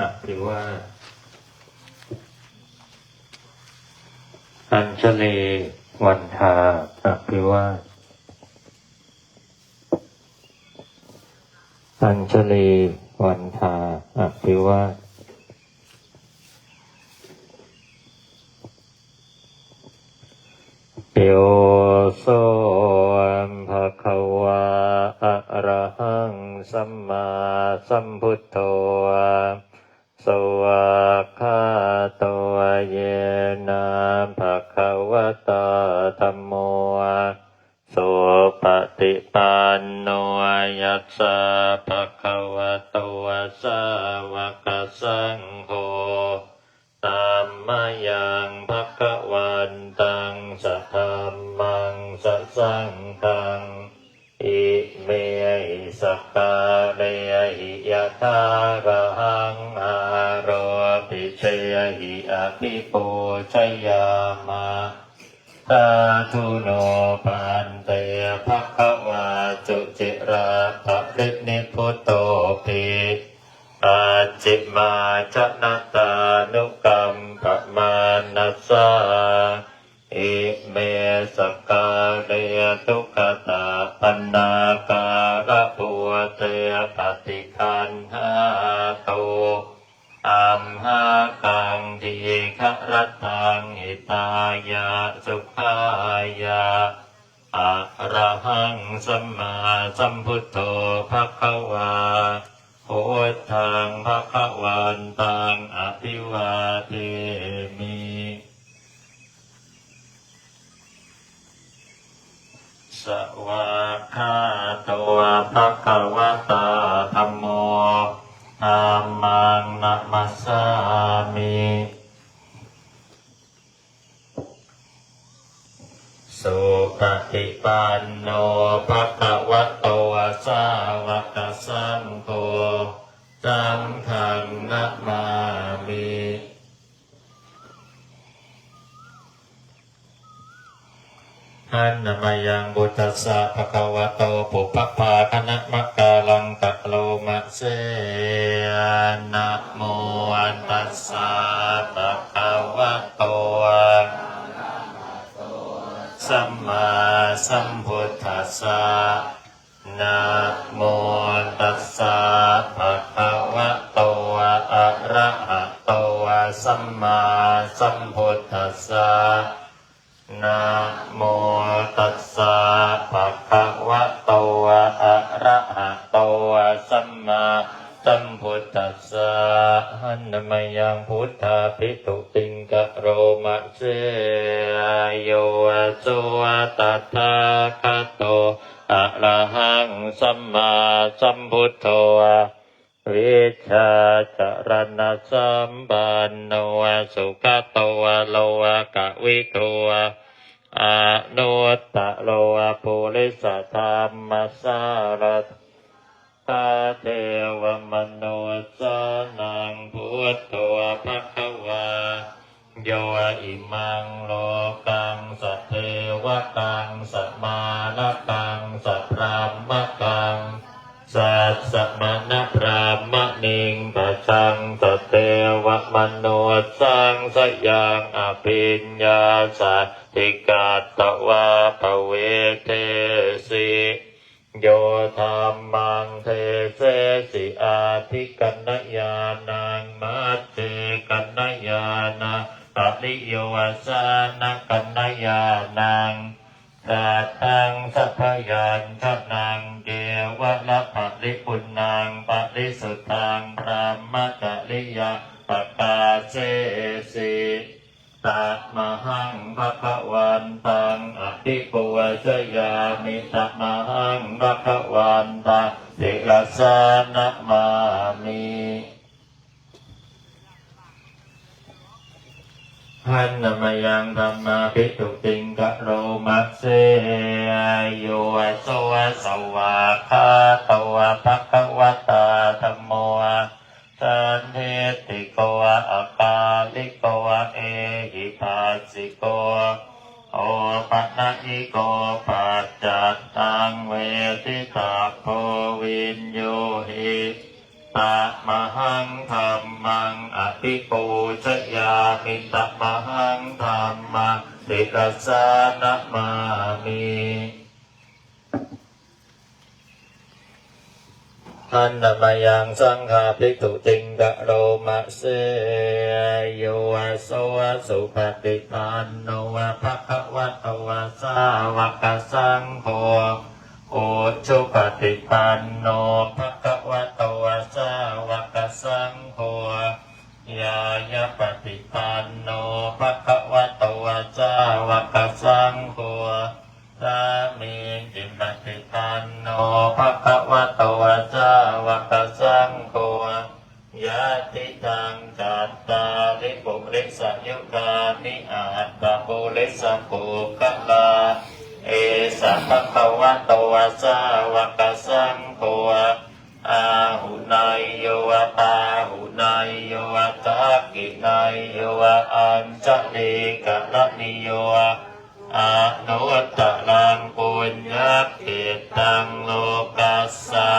อภิวาทอัญชลีวันทาอภิวาทอัญชลีวันทาอภิวาทโยโสภะคะวะอะระหังสัมมาสัมพุทโธสวากขาโตเยนะภะคะวะตาธัมโมโสปฏิปันโนยัสสะภะคะวะโตสาวกสังโฆธัมมายังภะคะวันตังสัทธัมมังสัสสังฆังอิเมหิสกกาเรหิยะถาระหังอาโรปิเชยหิอภิปูชยามะสาธุโนปันเตภะคะวะจุจิราภรินิพพุตโตภิปัจฉิมาชนะตานุกรรมปมานัสสะอิเมสกกาเรทุกขตาปันนาการะภูเตปฏิคันหาตุอัมหากังทีฆรัตตังหิตายะสุขายะอะระหังสัมมาสัมพุทโธภะคะวาพุทธังภะคะวันตังอภิวาเทมิสวากขาโตภะคะวะตาธัมโมธัมมังนะมัสสามิสุปฏิปันโนภะคะวะโตสาวกสังโฆสังฆังนะมามิอันนามยังบุตตัสสะภะคะวะโตปุพพาคณะมะกาลังกะโลมะเสนะโมตัสสะภะคะวะโตสัมมาสัมพุทธัสสะนะโมตัสสะภะคะวะโตอะระหะโตสัมมาสัมพุทธัสสะนะโมตัสสะภะคะวะโตอะระหะโตสัมมาสัมพุทธัสสะหันมยังพุทธาภิตุติงกะโรมะเสโยโสตัทธาคโตอะระหังสัมมาสัมพุทโธวิชชาจรณะสัมปันโนสุขโตโลกะวิโทอนุตตะโลปุริสธรรมสารตาเทวมโนสนังพุทโธภควาโยอิมังโลกังสัทเทวกังสัมมานะกังสัพพะมะกังสัสสะมณะพรามณิงปัจจังสัทเทวมโนสังสยังอภิญญาสัตติกาตวะภเวเทสิโยธรรมังเทเสสิอาทิกัณญาณังมัจเจกัณญาณังปริโยสานะกัณญาณังสัตตังสัพพยัญชนะเกวะละภริปุณังปริสุทธังพระมัจจริยะปะกาเสสิตัมมหังภะคะวันตังอภิปูชยามิตัมมหังภะคะวันตังสิรสานะมามิหันนามยังธัมมาภิตุติงกะโรมะเสโยโสสวากขาโตภะคะวะตาธัมโมสันทิติโกอะกาลิโกเอหิปัสสิโกโอปะนะหิโกปัจจัตตังเวทิตาโพวินโยหิต ตมหังธัมมังอภิปูชยามิตมหังธัมมังติรัสสานะมามิอันนามยังสังฆาภิกขุติงกะโรมะเสโยวะโสวะสุปฏิปันโนวะภะคะวะโตวะสาวกสังโฆโอชุปฏิปันโนภะคะวะโตวะสาวกสังโฆยายะปฏิปันโนภะคะวะโตวะสาวกสังโฆสามีจิปฏิปันโนภะคะวะโตวะสาวกสังโฆยะติตังจัตตาริปุริสยุคานิอาตตปุริสปุคลาเอสะภะคะวะโตวะสาวกสังโฆอาหุนายโยวะปาหุนายโยวะตากินายโยวะอัญจลิกะละนิโยอนุตตรังปุญญเขตังโลกัสสะ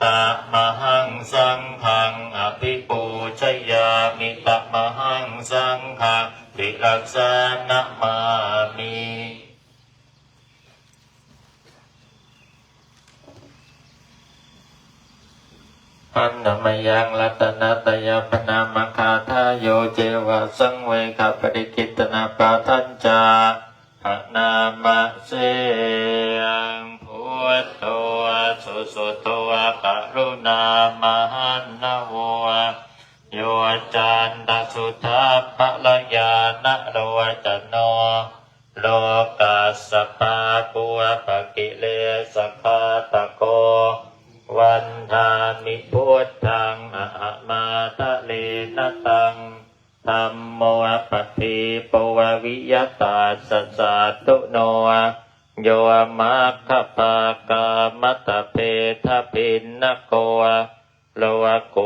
ตมหังสังฆังอภิปูชยามิตมหังสังฆังติรัสสานะมามิอันนามยังรัตนาตยปนามคาทายโยเจวะสังเวคปริกิตนาปาทัญจาปนามะเสยังพุทโธสุสุโตกรุณามหันนโวโยจันตสุทัพพะละยานะโรจโนโลกัสสปาปุปกิเลสคาตโกวันทามิพุทธังอะหะมาทะเลนะตังธัมโมปฏิปววิยตาสัสสะตุโนโยมัคคปากามัตตเพทพินนโกโลวะโก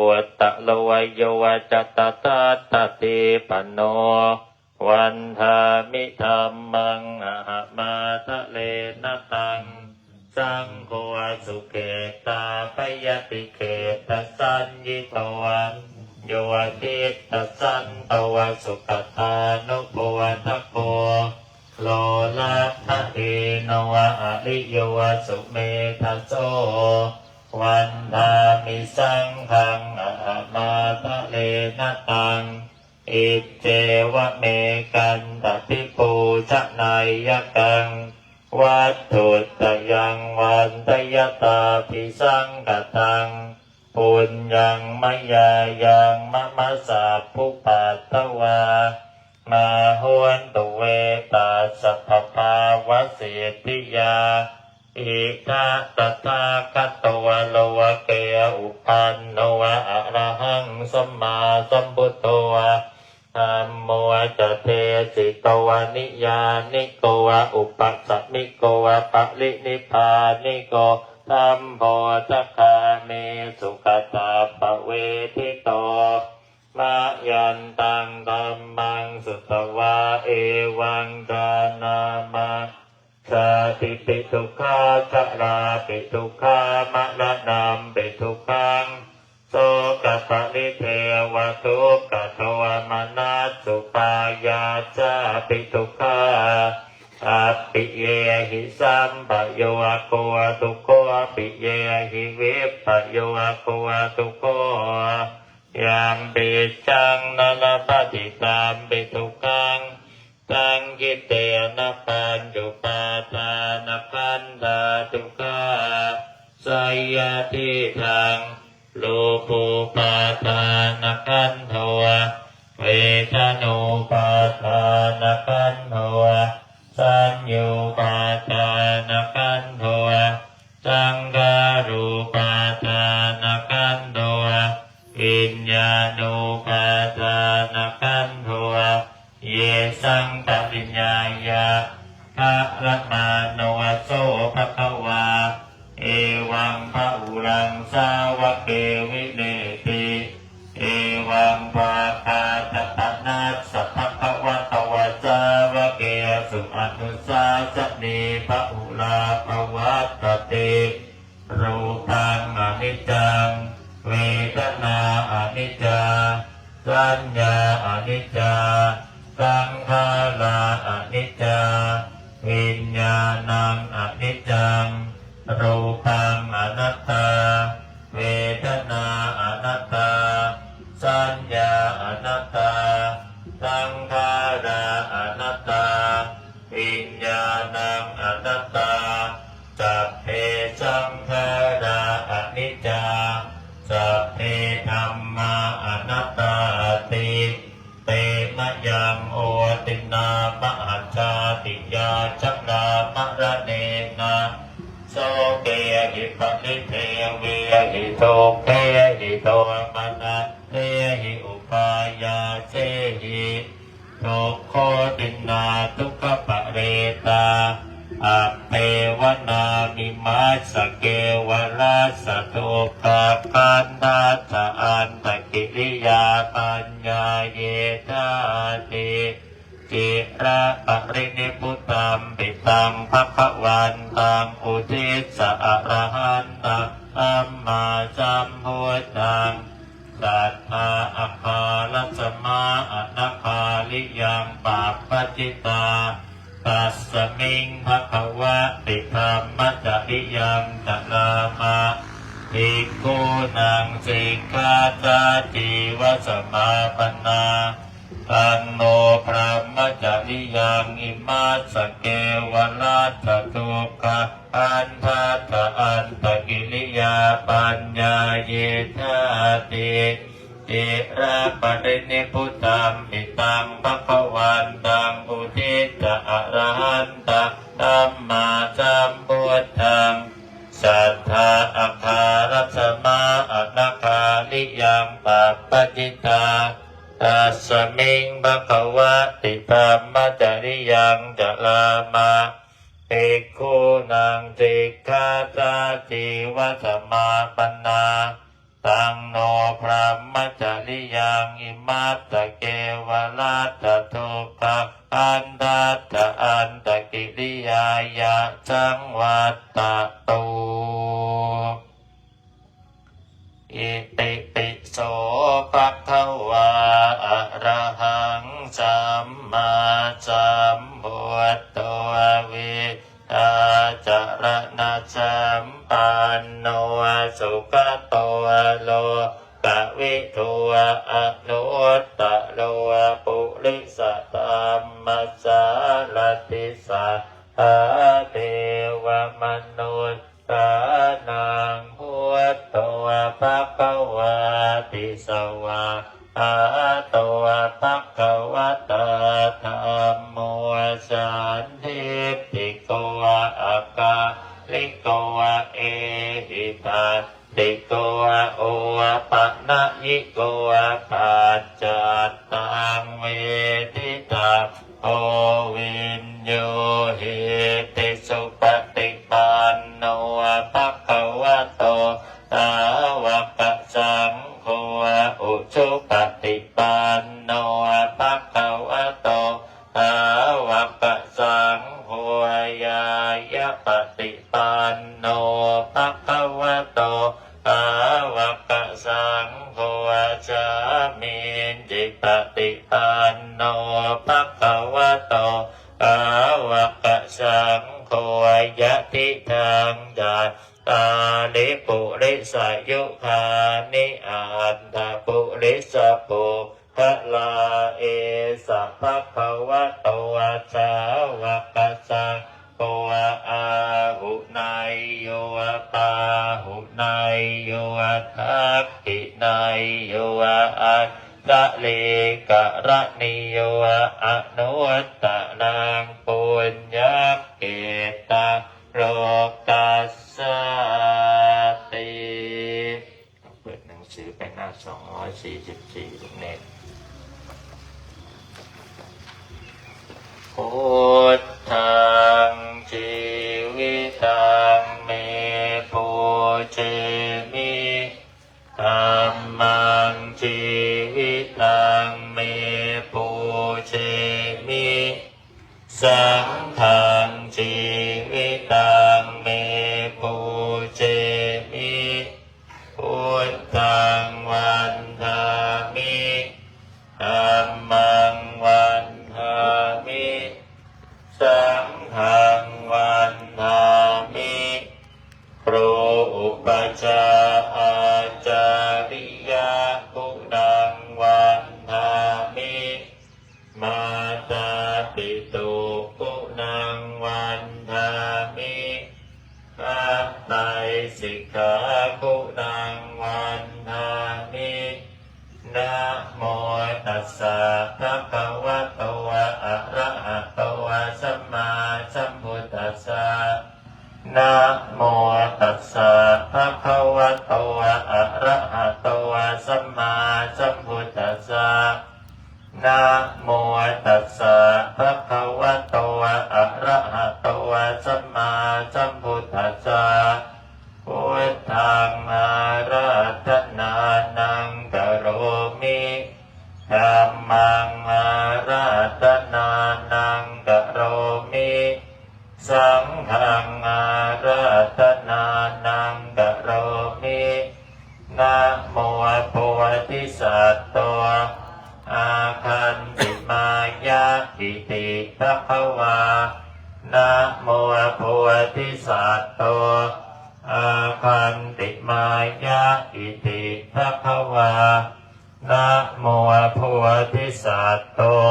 ตะโลวะโยวะจัตตาตติปันโนวันทามิธัมมังอะหะมาทะเลนะตังสังโฆสุเขตาปยติเขตสัญญิโตโยทิตสันโตสุขตานุโภทโกโลลัพพะเอโนอริโยสุเมธโสวันทามิสังฆังอะหะมาทะเลนะตังอิเจวะเมกันตติปูชนายกังวัตถุตยังวันตยตาภิสังกตังปุญญังมยายังมะมะสาภุปัตตวามาหวนตุเวตาสัพพาวะเสติยาอิทะตถาคตวะโลวะเกอุปันโนวะอะระหังสัมมาสัมพุทโธธัมโมจะเทสิโกวะนิยานิโกวะอุปัสสมิโกวะปะรินิพพานิโกธัมโพทัคคาเมสุขตาปะเวทิโตมายันตังธัมมังสุตวะเอวังกานามาสาติปิทุกขาชราปิทุกขามะระนามปิทุกขังโสกปริเทวทุกขโทมนัสสุปายาจาปิทุกขาอปิเยหิสัมปโยโกทุกโกอปิเยหิวิปโยโกทุกโกยามปิจังนันปฏิตามปิทุกขังตังกิเตนะปัญจุปาทานขันธาทุกขาสยทิทังโลภูปาทานขันโทเวทนุปาทานขันโทสัญญูปาทานขันโทสังขารูปาทานขันโทวิญญาณูปาทานขันโทเยสังปริญญายะภะระมาโนโสภะคะวาเอวังภะอุรังสาวะเกวิเนติเอวังภะคาตตนัสสะภะคะวะโตวะสาวะเกสุอนุสาสนีภะอุราภวัตติรูปังอนิจจังเวท จาสัญญาอนิจจาสังขาราอนิจจาวิญญาณังอนิจจังรูปังอนัตตาเวทนาอนัตตาสัญญาอนัตตาสังขาราอนัตตาวิญญาณังอนัตตาสัพเพสังขาราอนิจจาสัพเพธัมมาอนัตตาติเตมะยังโอตินาปะหัจจาติยาจักรามะระเนนะโสเกหิปนิเทเวหิโตเกหิโตมนะเทหิอุปายาเสหิทุกโคตินาทุกขปะเรตาอัปเปวนามิมัสสเกวราสตุกะกันทัสสะอันตกิริยาปัญญาเยธาติจิระปรินิพุตัมปิตังภคะวันตังอุทิสะอรหันตังอัมมาสัมพุทธังสัทธาอัคคาลัสมาอนาคาลิยังปาปจิตาตัสสมิงภควะติธรรมจริยังตะลามาภิกขุนังสิกขาจาจิวสมาปนาตันโนพระมจริยังอิมัสสเกวราชตุกะอันทัตถะอันตกิริยาปัญญาเยธาติจิระปรินิพุตัมปิตังภคะวันตังอุทิสะอรหันตังธัมมาสัมพุทธังสัทธาอัคคารัสมาอนาคาลิยังปัปปจิตาตัสสมิงภควติธรรมจริยังจลามาภิกขุนังสิกขาจาจิวสมาปนาตังโนพระมจริยังอิมัตตะเกวราชทุกขะอันทัตถะอันตกิริยายะสังวัตตตุอิติปิโสภะคะวะอะระหังสัมมาสัมพุทโธวิทาจารณะสัมปันโนสุขโตโลกวิทูอนุตตะโลปุริสตัมมัสสารติสัทธาเทวมนุษย์ตานังพุทโธภะคะวะติสวะอะโตภะคะวะตาธัมโมสันทิฏฐิโกอากาลิโกเอหิปัสติโกโอปะนะยิโกปัจจัตตังเวทิตาโอวินโยหิติสุปฏิปันโนภะคะวะโตสาวกสังโฆอุชุปฏิปันโนภะคะวะโตสาวกสังโฆยายะปฏิปันโนภะคะวะโตสาวกสังโฆสามิจิปฏิปันโนภะคะวะโตสาวกสังโฆยะติทังจัตตาลิปุริสยุคานิอัตถปุริสปุพะลาเอสะภะคะวะโตสาวกสังโฆอาหุนายโยปาหุนายโยทักขินายโยอัตตะเลกะระนิโยอนุตตะนังปุญญเกตังโลกัสสติเปิดหนังสือไปหน้า244ลูกเนตรพุทธังชีวิตังเมปุเชมิธัมมังชีวิตังเมปุเชมิสังฆังชีวิตังเมปุเชมิพุทธังวันทา ธัมมังวันทามิสังฆังวันทามิครูอุปชฌาย์อาจาริยคุณังวันทามิมาตาปิตุคุณังวันทามิปัตไตรสิกขาคุณังวันทามินะโมตัสสะภะคะวะโตอะระหะโตสัมมาสัมพุทธัสสะนะโมตัสสะภะคะวะโตอะระหะโตสัมมาสัมพุทธัสสะนะโมตัสสะภะคะวะโตอะระหะโตสัมมาสัมพุทธัสสะพุทธังอาราธนานังกโรมิธัมมังอาราธนานังกโรมิสังฆังอาราธนานังกโรมินะโมโพธิสัตว์ตัวอาคันติมายะอิติภะคะวานะโมโพธิสัตว์ตัวอาคันติมายะอิติภะคะวานะโมโพธิสัตว์ตัว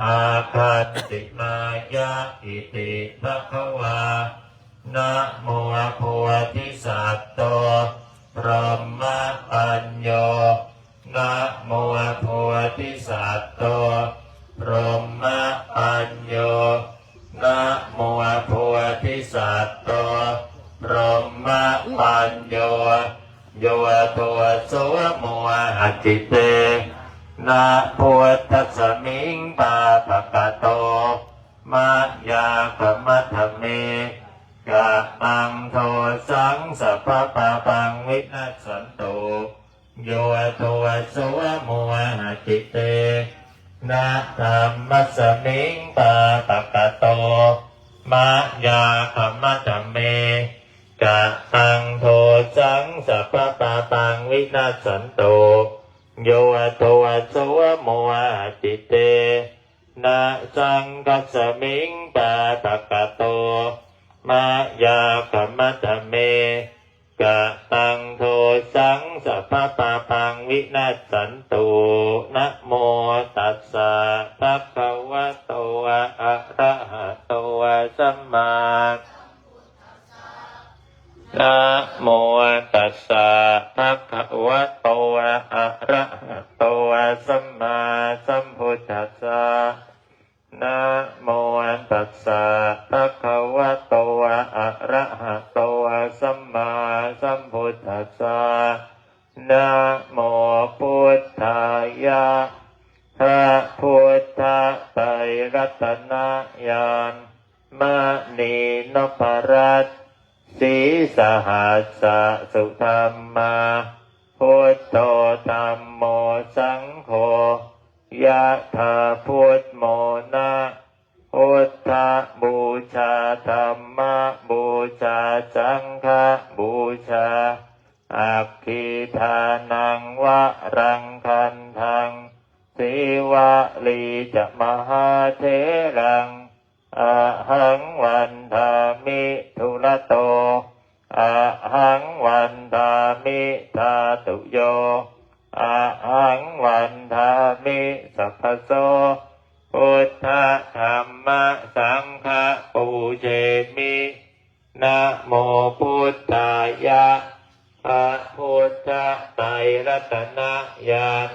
อาคันติมายะอิติภะคะวานะโมโพธิสัตว์ตัวพรหมปัญโยนะโมโพธิสัตว์ตัวพรหมปัญโยนะโมโพธิสัตว์ตัวพรหมปัญโยโยตัวโสโมหจิตเตนะพุทธัสสมิงปาปะกะโตมะยาขมัทเมกะมังโทสังสัพพะปะปังวินัสสันโตโยตัวโสโมหจิตเตนะธัมมัสสมิงปาปะกะโตมะยาขมัทเมกะมังโทสังสัพพะปะปังวินัสสันโตโยตัวโสโมหจิตเตนะสังคัสสมิงปาปะกะโตมายาคัมมัตเมกะตังโทสังสัพพะปะปังวินัสสันตุนะโมตัสสะภะคะวะโตอะระหะโตสัมมานะโมตัสสะภะคะวะโตอะระหะโตสัมมาสัมพุทธัสสะนะโมตัสสะภะคะวะโตอะระหะโตสัมมาสัมพุทธัสสะนะโมพุทธายะพระพุทธไตรรัตนญาณมณีนพรัตน์สีสหัสสะสุธรรมาพุทโธธัมโมสังโฆยะถาพุทโมนะพุทธบูชาธัมมบูชาสังฆบูชาอัคคีทานังวะรังคันทังสิวะลีจะมหาเถรังอะหังวันทามิทุระโตอะหังวันทามิธาตุโยอะหังวันทามิสัพพโสพุทธธัมมะสังฆะปูเชมินะโมพุทธายะพระพุทธไตรรัตนญาณ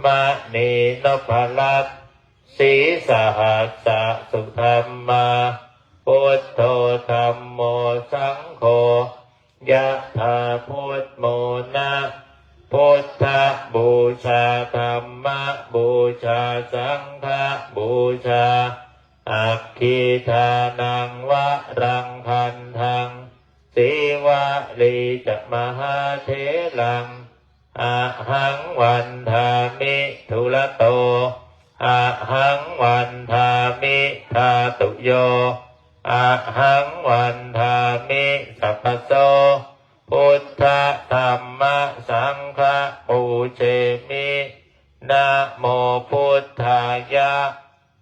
มณีนพรัตน์สีสหัสสะสุธรรมาพุทโธธัมโมสังโฆยะถาพุทโมนะพุทธบูชาธัมมบูชาสังฆบูชาอัคคีทานังวะรังคันทังสิวะลีจะมหาเถรังอะหังวันทามิทุระโตอะหังวันทามิธาตุโยอะหังวันทามิสัพพโสพุทธธัมมสังฆปูเชมิ นะโมพุทธายะ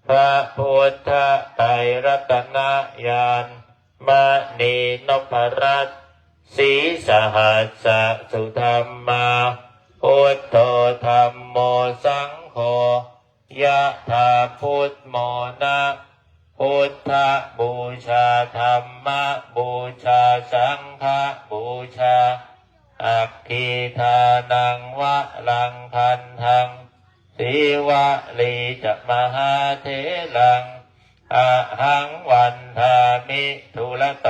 พระพุทธไตรรัตนญาณมณีนพรัตน์ศรีสหัสสะสุธรรมาพุทโธธัมโมสังโฆยะถาพุทโมนะพุทธบูชาธัมมบูชาสังฆบูชาอัคคีทานังวะลังคันทังสีวะลีจะมหาเถลังอะหังวันทามิทุละโต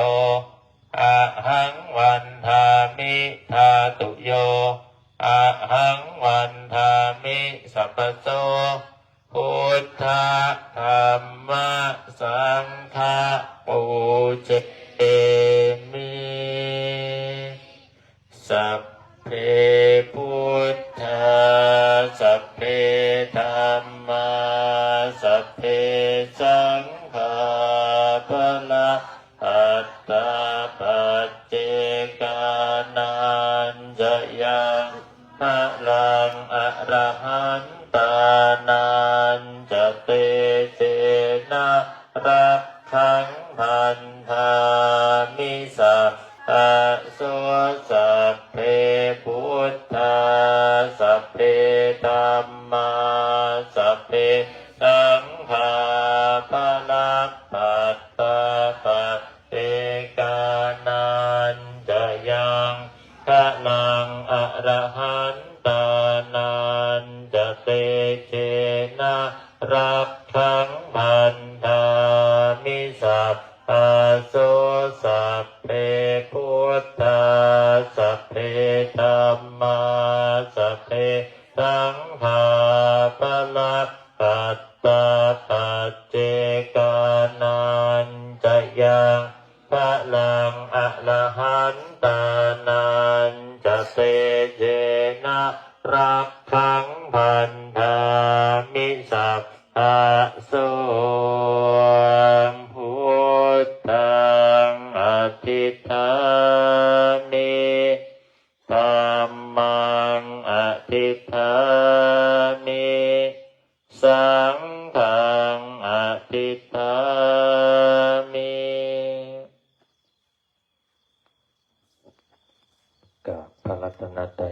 อะหังวันทามิทาตุโยอะหังวันทามิสัพพโสพุทธะธัมมะสังฆะปูเจมิสัพเพพุทธาสัพเพธัมมาสัพเพสังฆาภละอัตตาปัจเจกานันจะยังพลังอรหันตานันจะเตเจนะรักขังพันธามิสัพพะโสสัพเพพุทธาสัพเพธัมมาสัพเพสังฆาภลักปัตตาปัจเจกานันจะยังพลังอรหันตานันจะเตเชนะรักขังพันธามิสัพพะโสสัพเพพุทธาสัพเพธัมมาสัพเพสังฆาภลักปัตตาปัจเจกานันจะยังพลังอรหันตานันจะเตเจนะรักขังพันธามิสัพพะโสพุทธังอธิษฐามิธัมมังอธิษฐามิสังฆังอธิษฐามิกับพระรัตนตรัย